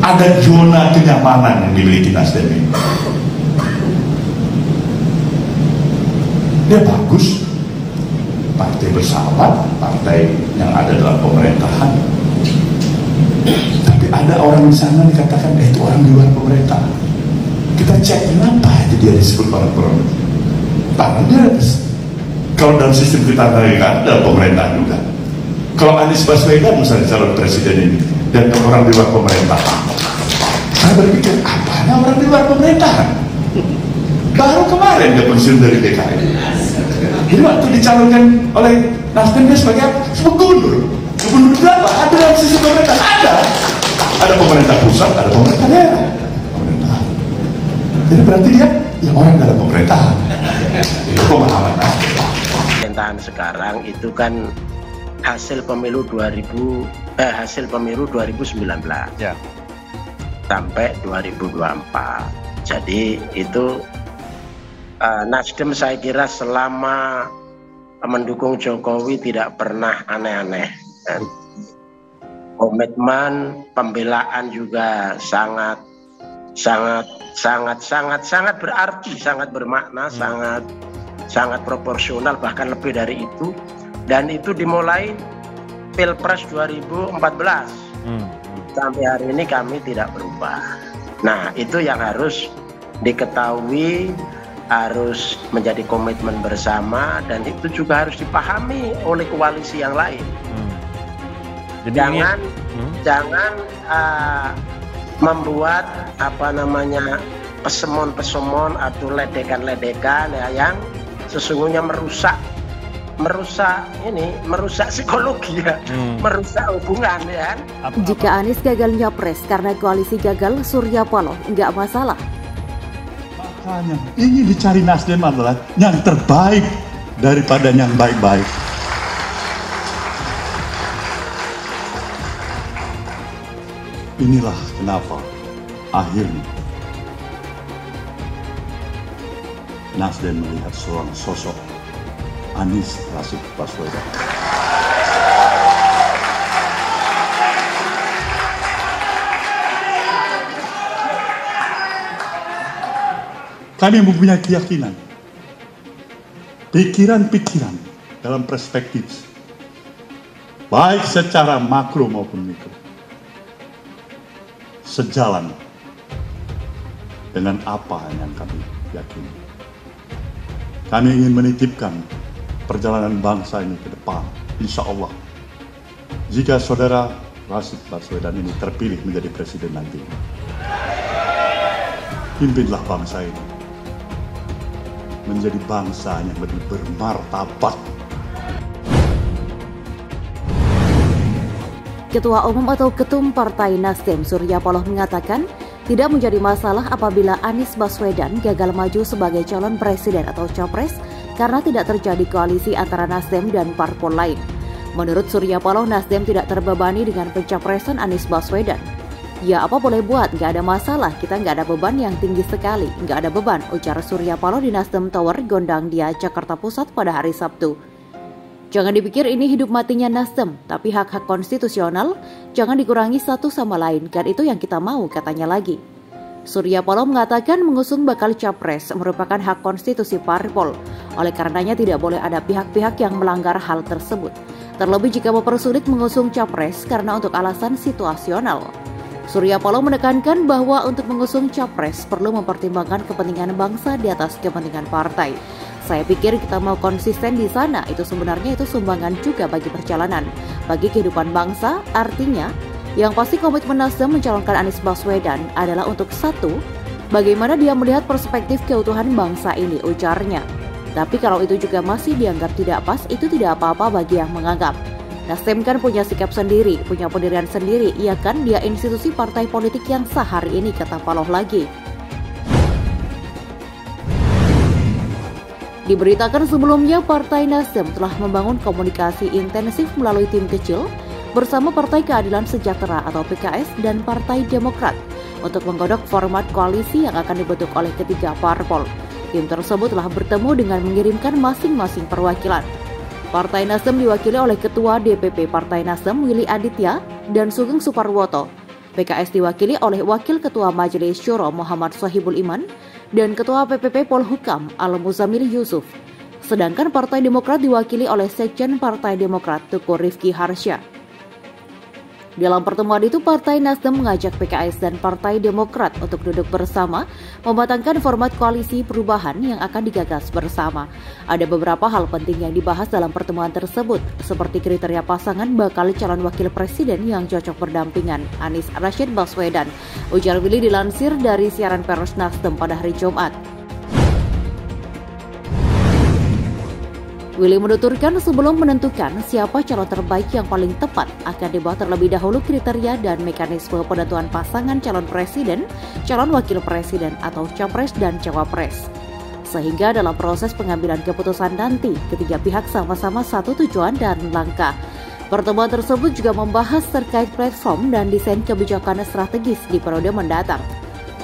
Ada zona kenyamanan yang dimiliki Nasdem ini. Dia bagus, partai bersahabat, partai yang ada dalam pemerintahan. Tapi ada orang di sana dikatakan itu orang di luar pemerintah. Kita cek kenapa itu dia disebut orang pemerintah. Karena dia kalau dalam sistem kita ada pemerintah juga. Kalau Anies Baswedan misalnya calon presiden ini dan orang di luar pemerintahan, saya berpikir apanya orang di luar pemerintahan? Baru kemarin dia pensiun dari DKI. Jadi waktu dicalonkan oleh Nasdem dia sebagai gubernur. Gubernur berapa? Ada dalam sistem pemerintah? Ada pemerintah pusat, ada pemerintah daerah. Pemerintahan. Jadi berarti dia ya orang dalam pemerintahan. Itu pemahaman. Pemerintahan sekarang itu kan hasil pemilu 2019 ya. Sampai 2024. Jadi itu Nasdem saya kira selama mendukung Jokowi tidak pernah aneh-aneh. Komitmen pembelaan juga sangat berarti, sangat bermakna, sangat proporsional, bahkan lebih dari itu. Dan itu dimulai Pilpres 2014 sampai hari ini kami tidak berubah. Nah, itu yang harus diketahui, harus menjadi komitmen bersama, dan itu juga harus dipahami oleh koalisi yang lain. Jadi jangan membuat pesemon-pesemon atau ledekan-ledekan ya, yang sesungguhnya merusak psikologi ya, merusak hubungan ya. Jika Anies gagal nyapres karena koalisi gagal, Surya Paloh nggak masalah. Makanya ingin dicari Nasdem adalah yang terbaik daripada yang baik-baik. Inilah kenapa akhirnya Nasdem melihat seorang sosok Anies Rashid Baswedan. Kami mempunyai keyakinan, pikiran-pikiran dalam perspektif, baik secara makro maupun mikro, sejalan dengan apa yang kami yakini. Kami ingin menitipkan perjalanan bangsa ini ke depan, insya Allah. Jika saudara Rashid Baswedan ini terpilih menjadi presiden nanti, pimpinlah bangsa ini menjadi bangsa yang lebih bermartabat. Ketua Umum atau Ketum Partai Nasdem Surya Paloh mengatakan tidak menjadi masalah apabila Anies Baswedan gagal maju sebagai calon presiden atau capres karena tidak terjadi koalisi antara Nasdem dan parpol lain. Menurut Surya Paloh, Nasdem tidak terbebani dengan pencapresan Anies Baswedan. Ya apa boleh buat, nggak ada masalah, kita nggak ada beban yang tinggi sekali, nggak ada beban, ujar Surya Paloh di Nasdem Tower, Gondang Dia, Jakarta Pusat pada hari Sabtu. Jangan dipikir ini hidup matinya Nasdem, tapi hak-hak konstitusional jangan dikurangi satu sama lain, kan itu yang kita mau, katanya lagi. Surya Paloh mengatakan mengusung bakal capres merupakan hak konstitusi parpol, oleh karenanya tidak boleh ada pihak-pihak yang melanggar hal tersebut. Terlebih jika mempersulit mengusung capres karena untuk alasan situasional. Surya Paloh menekankan bahwa untuk mengusung capres perlu mempertimbangkan kepentingan bangsa di atas kepentingan partai. Saya pikir kita mau konsisten di sana, itu sebenarnya itu sumbangan juga bagi perjalanan, bagi kehidupan bangsa. Artinya, yang pasti komitmen Nasdem mencalonkan Anies Baswedan adalah untuk satu, bagaimana dia melihat perspektif keutuhan bangsa ini, ujarnya. Tapi kalau itu juga masih dianggap tidak pas, itu tidak apa-apa bagi yang menganggap. Nasdem kan punya sikap sendiri, punya pendirian sendiri, iya kan, dia institusi partai politik yang sah hari ini, kata Paloh lagi. Diberitakan sebelumnya, Partai Nasdem telah membangun komunikasi intensif melalui tim kecil bersama Partai Keadilan Sejahtera atau PKS dan Partai Demokrat untuk menggodok format koalisi yang akan dibentuk oleh ketiga parpol. Tim tersebut telah bertemu dengan mengirimkan masing-masing perwakilan. Partai Nasdem diwakili oleh Ketua DPP Partai Nasdem Willy Aditya dan Sugeng Suparwoto. PKS diwakili oleh Wakil Ketua Majelis Syuro Muhammad Sohibul Iman dan Ketua PPP Polhukam Al-Muzamil Yusuf. Sedangkan Partai Demokrat diwakili oleh Sekjen Partai Demokrat Teguh Rifki Harsya. Dalam pertemuan itu, Partai Nasdem mengajak PKS dan Partai Demokrat untuk duduk bersama mematangkan format koalisi perubahan yang akan digagas bersama. Ada beberapa hal penting yang dibahas dalam pertemuan tersebut, seperti kriteria pasangan bakal calon wakil presiden yang cocok berdampingan, Anies Rashid Baswedan. Ujar Willy dilansir dari siaran pers Nasdem pada hari Jumat. Willy menuturkan sebelum menentukan siapa calon terbaik yang paling tepat akan dibahas terlebih dahulu kriteria dan mekanisme penentuan pasangan calon presiden, calon wakil presiden atau capres dan cawapres. Sehingga dalam proses pengambilan keputusan nanti, ketiga pihak sama-sama satu tujuan dan langkah. Pertemuan tersebut juga membahas terkait platform dan desain kebijakan strategis di periode mendatang.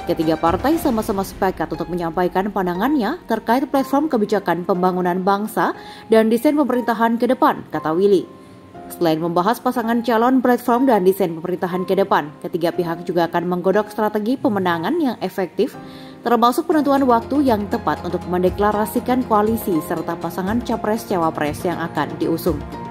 Ketiga partai sama-sama sepakat untuk menyampaikan pandangannya terkait platform kebijakan pembangunan bangsa dan desain pemerintahan ke depan, kata Willy. Selain membahas pasangan calon, platform, dan desain pemerintahan ke depan, ketiga pihak juga akan menggodok strategi pemenangan yang efektif, termasuk penentuan waktu yang tepat untuk mendeklarasikan koalisi serta pasangan capres-cawapres yang akan diusung.